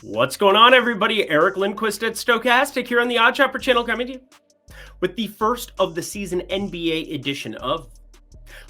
What's going on, everybody? Eric Lindquist at Stochastic here on the Oddchopper channel, coming to you with the first of the season NBA edition of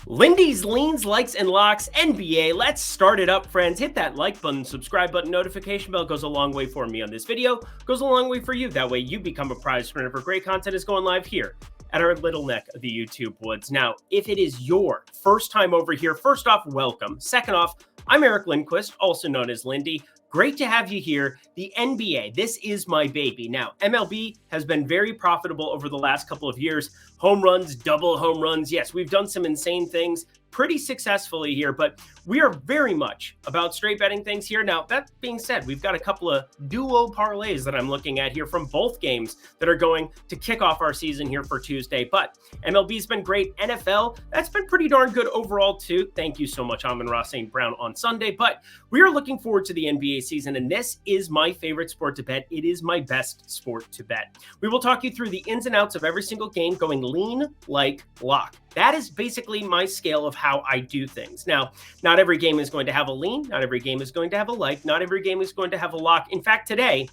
Lindy's Leans, Likes, and Locks NBA. Let's start it up, friends. Hit that like button, subscribe button, notification bell. Goes a long way for me on this video. Goes a long way for you. That way you become a prize whenever great content is going live here at our little neck of the YouTube woods. Now, if it is your first time over here, first off, welcome. Second off, I'm Eric Lindquist, also known as Lindy. Great to have you here. The NBA, this is my baby. Now, MLB has been very profitable over the last couple of years. Home runs, double home runs. Yes, we've done some insane things pretty successfully here, but we are very much about straight betting things here. Now, that being said, we've got a couple of duo parlays that I'm looking at here from both games that are going to kick off our season here for Tuesday, but MLB's been great. NFL, that's been pretty darn good overall too. Thank you so much, Amon-Ra St. Brown on Sunday, but we are looking forward to the NBA season, and this is my favorite sport to bet. It is my best sport to bet. We will talk you through the ins and outs of every single game, going lean, like, lock. That is basically my scale of how I do things. Now, not every game is going to have a lean. Not every game is going to have a like. Not every game is going to have a lock. In fact, today,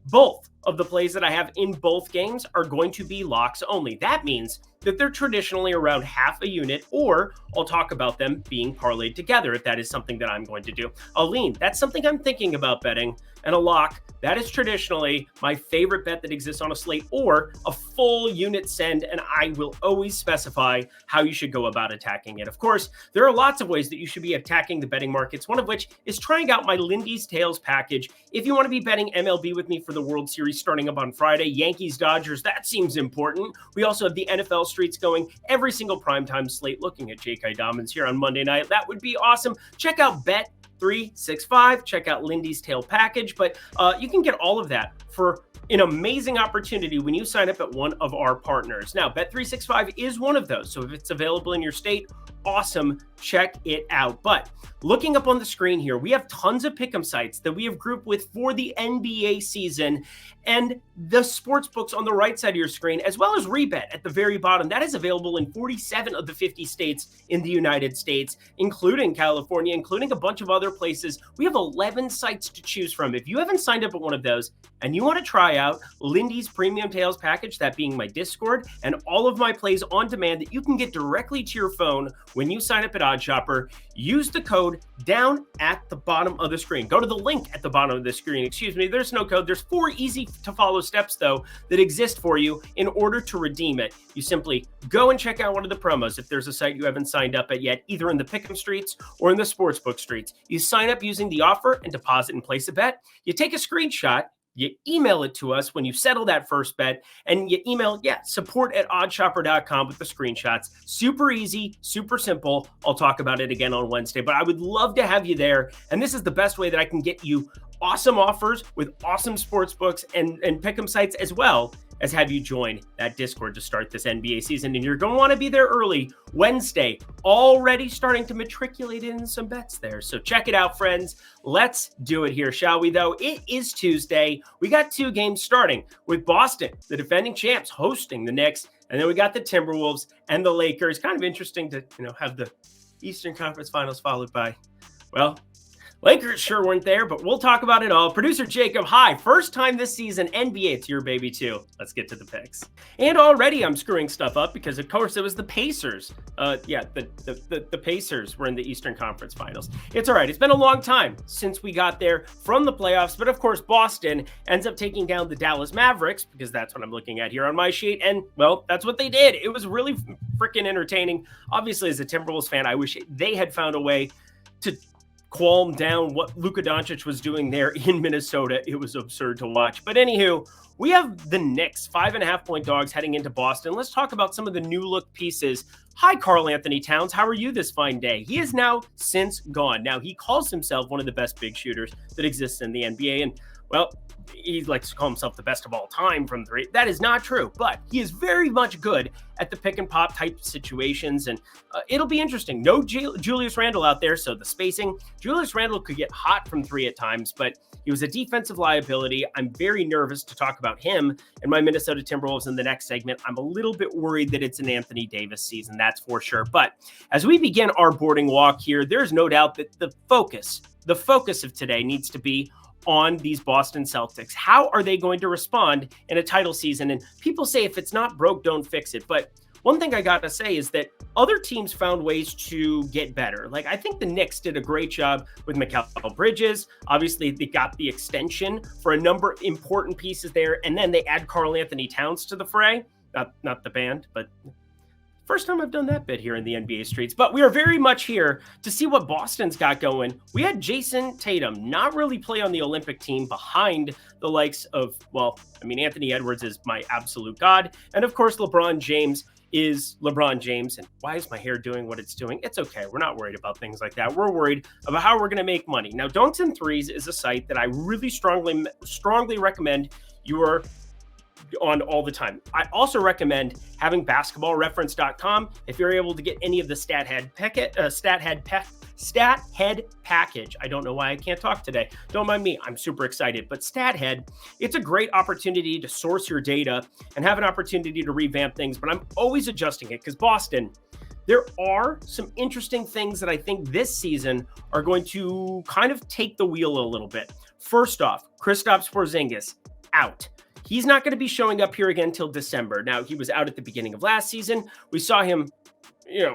both of the plays that I have in both games are going to be locks only. That means that they're traditionally around half a unit, or I'll talk about them being parlayed together if that is something that I'm going to do. A lean, that's something I'm thinking about betting. And a lock, that is traditionally my favorite bet that exists on a slate, or a full unit send, and I will always specify how you should go about attacking it. Of course, there are lots of ways that you should be attacking the betting markets, one of which is trying out my Lindy's Tales package. If you want to be betting MLB with me for the World Series starting up on Friday, Yankees, Dodgers, that seems important. We also have the NFL streets going, every single primetime slate, looking at J.K. Dobbins here on Monday night. That would be awesome. Check out Bet365. Check out Lindy's Tale package, but you can get all of that for an amazing opportunity when you sign up at one of our partners. Now, Bet365 is one of those, so if it's available in your state, awesome, check it out. But looking up on the screen here, we have tons of pick'em sites that we have grouped with for the NBA season, and the sports books on the right side of your screen, as well as Rebet at the very bottom. That is available in 47 of the 50 states in the United States, including California, including a bunch of other places. We have 11 sites to choose from. If you haven't signed up at one of those and you want to try out Lindy's Premium Tales package, that being my Discord, and all of my plays on demand that you can get directly to your phone when you sign up at OddsShopper, use the code down at the bottom of the screen. Go to the link at the bottom of the screen. Excuse me, there's no code. There's 4 easy to follow steps, though, that exist for you in order to redeem it. You simply go and check out one of the promos if there's a site you haven't signed up at yet, either in the pick'em streets or in the sportsbook streets. You sign up using the offer and deposit and place a bet. You take a screenshot, you email it to us when you settle that first bet, and you email, support@oddshopper.com with the screenshots. Super easy, super simple. I'll talk about it again on Wednesday, but I would love to have you there. And this is the best way that I can get you awesome offers with awesome sports books and pick'em sites, as well as have you join that Discord to start this NBA season. And you're going to want to be there early Wednesday, already starting to matriculate in some bets there. So check it out, friends. Let's do it here, shall we, though? It is Tuesday. We got 2 games starting with Boston, the defending champs, hosting the Knicks. And then we got the Timberwolves and the Lakers. Kind of interesting to, have the Eastern Conference Finals followed by, well, Lakers sure weren't there, but we'll talk about it all. Producer Jacob, hi. First time this season, NBA, it's your baby too. Let's get to the picks. And already I'm screwing stuff up because, of course, it was the Pacers. The Pacers were in the Eastern Conference Finals. It's all right. It's been a long time since we got there from the playoffs, but of course, Boston ends up taking down the Dallas Mavericks, because that's what I'm looking at here on my sheet. And, well, that's what they did. It was really freaking entertaining. Obviously, as a Timberwolves fan, I wish they had found a way to calm down what Luka Doncic was doing there in Minnesota. It was absurd to watch. But anywho, we have the Knicks, 5.5-point dogs heading into Boston. Let's talk about some of the new look pieces. Hi, Karl Anthony Towns. How are you this fine day? He is now since gone. Now, he calls himself one of the best big shooters that exists in the NBA. And, well, he likes to call himself the best of all time from 3. That is not true, but he is very much good at the pick and pop type situations, and it'll be interesting. No Julius Randle out there, so the spacing. Julius Randle could get hot from 3 at times, but he was a defensive liability. I'm very nervous to talk about him and my Minnesota Timberwolves in the next segment. I'm a little bit worried that it's an Anthony Davis season, that's for sure. But as we begin our boarding walk here, there's no doubt that the focus of today needs to be on these Boston Celtics. How are they going to respond in a title season? And people say if it's not broke, don't fix it. But one thing I got to say is that other teams found ways to get better. Like, I think the Knicks did a great job with Mikal Bridges. Obviously, they got the extension for a number of important pieces there. And then they add Karl Anthony Towns to the fray. Not the band, but first time I've done that bit here in the NBA streets. But we are very much here to see what Boston's got going. We had Jason Tatum not really play on the Olympic team behind the likes of, well, I mean, Anthony Edwards is my absolute god. And of course, LeBron James is LeBron James. And why is my hair doing what it's doing? It's okay. We're not worried about things like that. We're worried about how we're going to make money. Now, Dunks and Threes is a site that I really strongly recommend you are on all the time. I also recommend having basketballreference.com if you're able to get any of the stat head package. I don't know why I can't talk today. Don't mind me. I'm super excited. But StatHead, it's a great opportunity to source your data and have an opportunity to revamp things. But I'm always adjusting it because Boston, there are some interesting things that I think this season are going to kind of take the wheel a little bit. First off, Kristaps Porzingis out. He's not going to be showing up here again until December. Now, he was out at the beginning of last season. We saw him,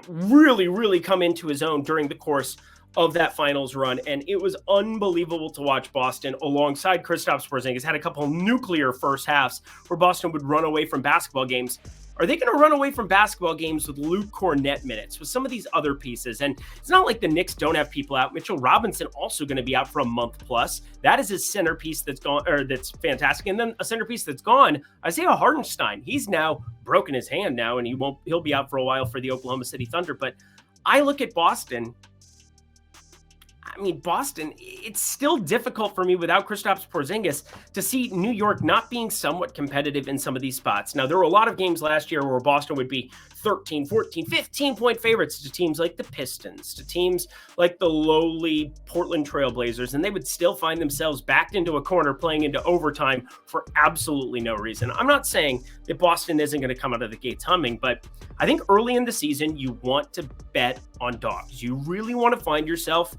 really come into his own during the course of that finals run. And it was unbelievable to watch Boston alongside Kristaps Porzingis. Had a couple nuclear first halves where Boston would run away from basketball games. Are they going to run away from basketball games with Luke Kornet minutes, with some of these other pieces? And it's not like the Knicks don't have people out. Mitchell Robinson also going to be out for a month plus. That is his centerpiece that's gone, or that's fantastic. And then a centerpiece that's gone, Isaiah Hartenstein. He's now broken his hand now, and he'll be out for a while for the Oklahoma City Thunder. But I look at Boston. I mean, Boston, it's still difficult for me without Kristaps Porzingis to see New York not being somewhat competitive in some of these spots. Now, there were a lot of games last year where Boston would be 13, 14, 15-point favorites to teams like the Pistons, to teams like the lowly Portland Trailblazers, and they would still find themselves backed into a corner playing into overtime for absolutely no reason. I'm not saying that Boston isn't going to come out of the gates humming, but I think early in the season, you want to bet on dogs. You really want to find yourself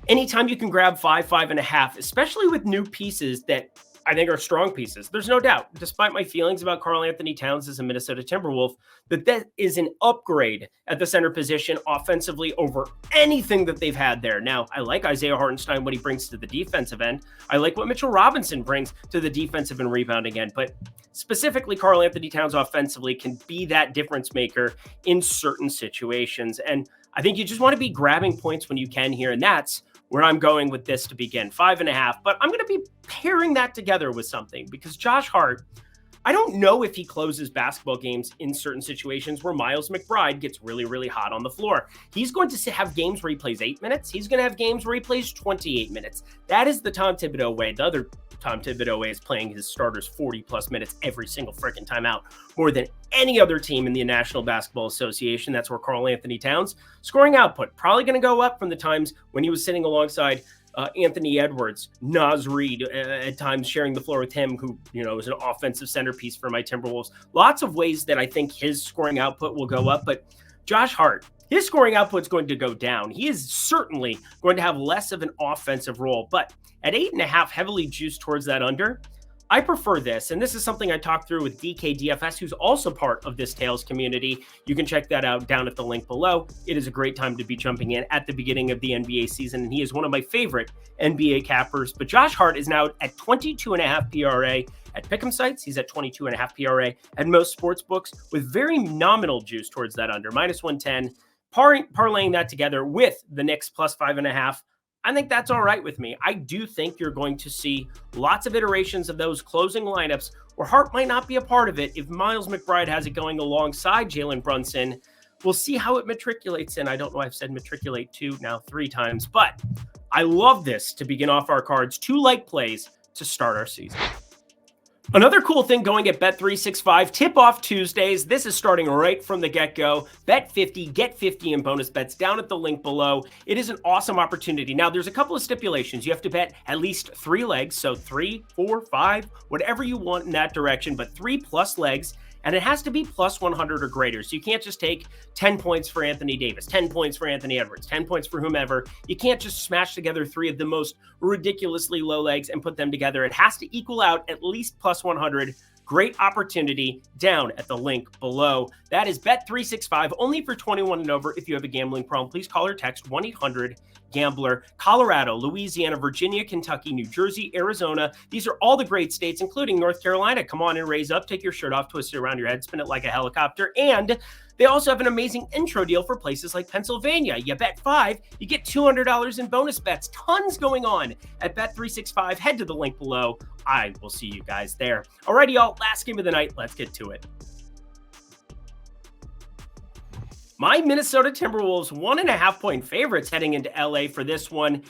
anytime you can grab 5.5, especially with new pieces that I think are strong pieces. There's no doubt, despite my feelings about Karl Anthony Towns as a Minnesota Timberwolf, that is an upgrade at the center position offensively over anything that they've had there. Now, I like Isaiah Hartenstein, what he brings to the defensive end. I like what Mitchell Robinson brings to the defensive and rebounding end, but specifically Karl Anthony Towns offensively can be that difference maker in certain situations. And I think you just want to be grabbing points when you can here, and that's where I'm going with this to begin, 5.5. But I'm going to be pairing that together with something because Josh Hart, I don't know if he closes basketball games in certain situations where Miles McBride gets really hot on the floor. He's going to have games where he plays 8 minutes. He's going to have games where he plays 28 minutes. That is the Tom Thibodeau way. The other Tom Thibodeau way is playing his starters 40-plus minutes every single freaking time out, more than any other team in the National Basketball Association. That's where Karl Anthony Towns' scoring output probably going to go up from the times when he was sitting alongside Anthony Edwards, Naz Reid, at times sharing the floor with him, who, is an offensive centerpiece for my Timberwolves. Lots of ways that I think his scoring output will go up, but Josh Hart, his scoring output is going to go down. He is certainly going to have less of an offensive role, but at 8.5, heavily juiced towards that under, I prefer this, and this is something I talked through with DKDFS, who's also part of this Tails community. You can check that out down at the link below. It is a great time to be jumping in at the beginning of the NBA season, and he is one of my favorite NBA cappers. But Josh Hart is now at 22.5 PRA at Pick'em sites. He's at 22.5 PRA at most sports books with very nominal juice towards that under, -110. Parlaying that together with the Knicks plus 5.5. I think that's all right with me. I do think you're going to see lots of iterations of those closing lineups where Hart might not be a part of it. If Miles McBride has it going alongside Jalen Brunson, we'll see how it matriculates in. I don't know, I've said matriculate 3 times, but I love this to begin off our cards. 2 light plays to start our season. Another cool thing going at Bet365, tip-off Tuesdays. This is starting right from the get-go. Bet 50, get 50 in bonus bets down at the link below. It is an awesome opportunity. Now, there's a couple of stipulations. You have to bet at least 3 legs, so 3, 4, 5, whatever you want in that direction, but 3+ legs. and it has to be plus 100 or greater. So you can't just take 10 points for Anthony Davis, 10 points for Anthony Edwards, 10 points for whomever. You can't just smash together three of the most ridiculously low legs and put them together. It has to equal out at least plus 100. Great opportunity down at the link below. That is Bet365, only for 21 and over. If you have a gambling problem, please call or text 1-800-GAMBLER. Colorado, Louisiana, Virginia, Kentucky, New Jersey, Arizona. These are all the great states, including North Carolina. Come on and raise up. Take your shirt off, twist it around your head, spin it like a helicopter. And they also have an amazing intro deal for places like Pennsylvania. You bet $5, you get $200 in bonus bets. Tons going on at Bet365. Head to the link below. I will see you guys there. Alrighty, y'all. Last game of the night. Let's get to it. My Minnesota Timberwolves 1.5 point favorites heading into LA for this one.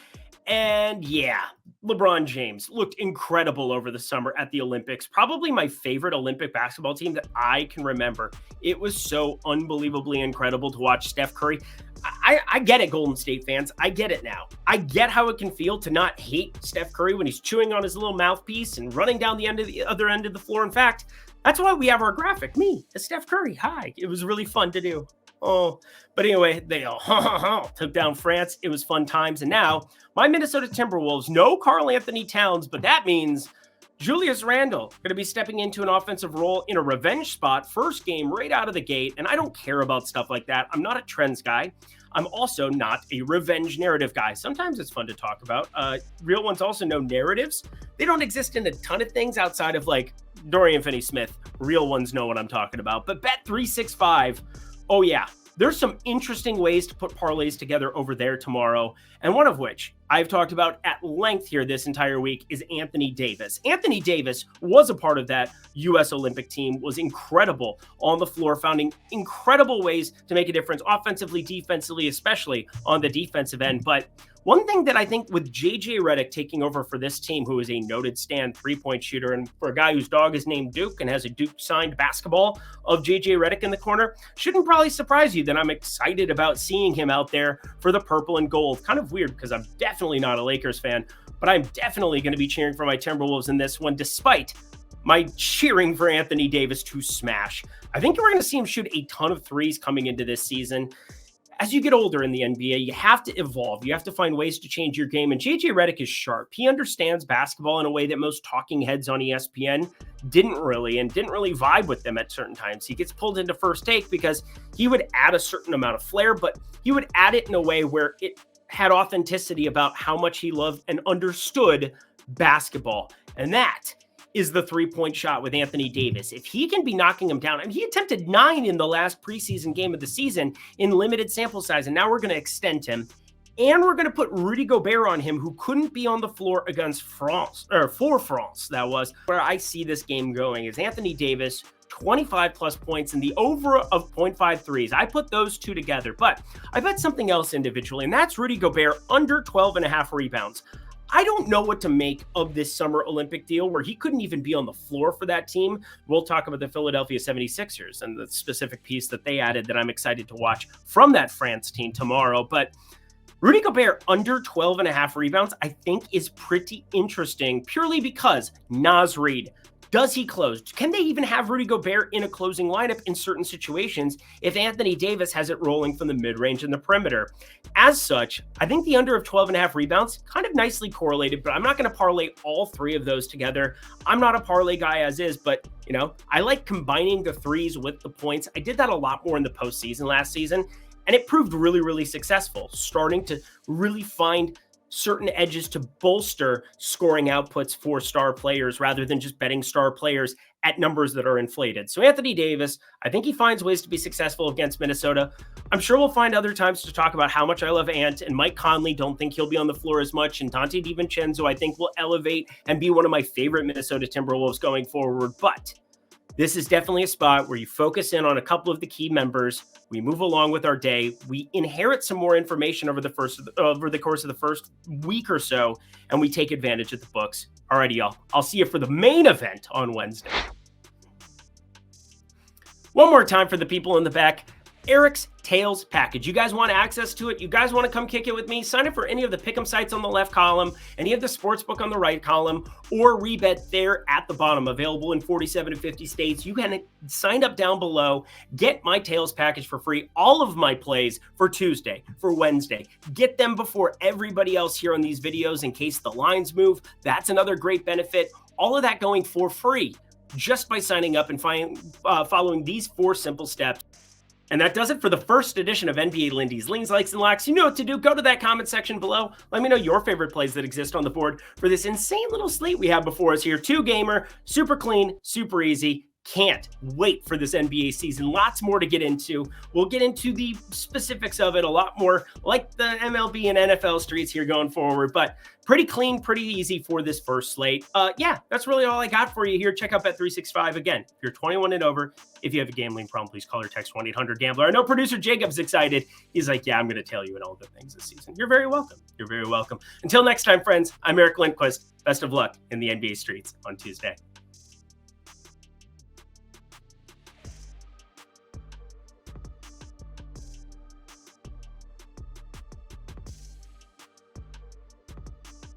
And yeah, LeBron James looked incredible over the summer at the Olympics. Probably my favorite Olympic basketball team that I can remember. It was so unbelievably incredible to watch Steph Curry. I get it, Golden State fans. I get it now. I get how it can feel to not hate Steph Curry when he's chewing on his little mouthpiece and running down the other end of the floor. In fact, that's why we have our graphic. Me, as Steph Curry. Hi. It was really fun to do. Oh, but anyway, they all took down France. It was fun times. And now my Minnesota Timberwolves, no Karl Anthony Towns, but that means Julius Randle going to be stepping into an offensive role in a revenge spot. First game right out of the gate. And I don't care about stuff like that. I'm not a trends guy. I'm also not a revenge narrative guy. Sometimes it's fun to talk about. Real ones also know narratives. They don't exist in a ton of things outside of like Dorian Finney-Smith. Real ones know what I'm talking about. But Bet365, oh yeah, there's some interesting ways to put parlays together over there tomorrow. And one of which I've talked about at length here this entire week is Anthony Davis. Anthony Davis was a part of that U.S. Olympic team, was incredible on the floor, finding incredible ways to make a difference offensively, defensively, especially on the defensive end. But one thing that I think with JJ Redick taking over for this team, who is a noted stand three-point shooter, and for a guy whose dog is named Duke and has a Duke-signed basketball of JJ Redick in the corner, shouldn't probably surprise you that I'm excited about seeing him out there for the purple and gold. Kind of weird because I'm definitely not a Lakers fan, but I'm definitely going to be cheering for my Timberwolves in this one, despite my cheering for Anthony Davis to smash. I think we're going to see him shoot a ton of threes coming into this season. As you get older in the NBA, you have to evolve. You have to find ways to change your game. And JJ Redick is sharp. He understands basketball in a way that most talking heads on ESPN didn't really vibe with them at certain times. He gets pulled into First Take because he would add a certain amount of flair, but he would add it in a way where it had authenticity about how much he loved and understood basketball. And that is the three-point shot with Anthony Davis. If he can be knocking him down, I mean, he attempted 9 in the last preseason game of the season in limited sample size, and now we're going to extend him. And we're going to put Rudy Gobert on him, who couldn't be on the floor against France, or for France, that was. Where I see this game going is Anthony Davis, 25 plus points, and the over of 0.5 threes. I put those two together, but I bet something else individually, and that's Rudy Gobert under 12.5 rebounds. I don't know what to make of this summer Olympic deal where he couldn't even be on the floor for that team. We'll talk about the Philadelphia 76ers and the specific piece that they added that I'm excited to watch from that France team tomorrow. But Rudy Gobert under 12.5 rebounds, I think is pretty interesting purely because Naz Reid. Does he close? Can they even have Rudy Gobert in a closing lineup in certain situations if Anthony Davis has it rolling from the mid-range and the perimeter? As such, I think the under of 12.5 rebounds kind of nicely correlated, but I'm not going to parlay all three of those together. I'm not a parlay guy as is, but I like combining the threes with the points. I did that a lot more in the postseason last season, and it proved really, really successful, starting to really find certain edges to bolster scoring outputs for star players rather than just betting star players at numbers that are inflated. So Anthony Davis, I think he finds ways to be successful against Minnesota. I'm sure we'll find other times to talk about how much I love Ant, and Mike Conley, don't think he'll be on the floor as much, and Dante DiVincenzo, I think, will elevate and be one of my favorite Minnesota Timberwolves going forward. But this is definitely a spot where you focus in on a couple of the key members. We move along with our day. We inherit some more information over the course of the first week or so, and we take advantage of the books. Alrighty, y'all. I'll see you for the main event on Wednesday. One more time for the people in the back. Eric's Tails package. You guys want access to it? You guys want to come kick it with me? Sign up for any of the pick'em sites on the left column, any of the sportsbook on the right column, or rebet there at the bottom. Available in 47 to 50 states. You can sign up down below. Get my Tails package for free. All of my plays for Tuesday, for Wednesday. Get them before everybody else here on these videos in case the lines move. That's another great benefit. All of that going for free just by signing up and following these 4 simple steps. And that does it for the first edition of NBA Lindy's Leans, Likes, and Locks. You know what to do. Go to that comment section below. Let me know your favorite plays that exist on the board for this insane little slate we have before us here. 2-gamer, super clean, super easy. Can't wait for this NBA season. Lots more to get into. We'll get into the specifics of it a lot more like the MLB and NFL streets here going forward, but pretty clean, pretty easy for this first slate. Yeah, that's really all I got for you here. Check out Bet365. Again, if you're 21 and over, if you have a gambling problem, please call or text 1-800-GAMBLER. I know producer Jacob's excited. He's like, yeah, I'm going to tell you and all the things this season. You're very welcome. You're very welcome. Until next time, friends, I'm Eric Lindquist. Best of luck in the NBA streets on Tuesday.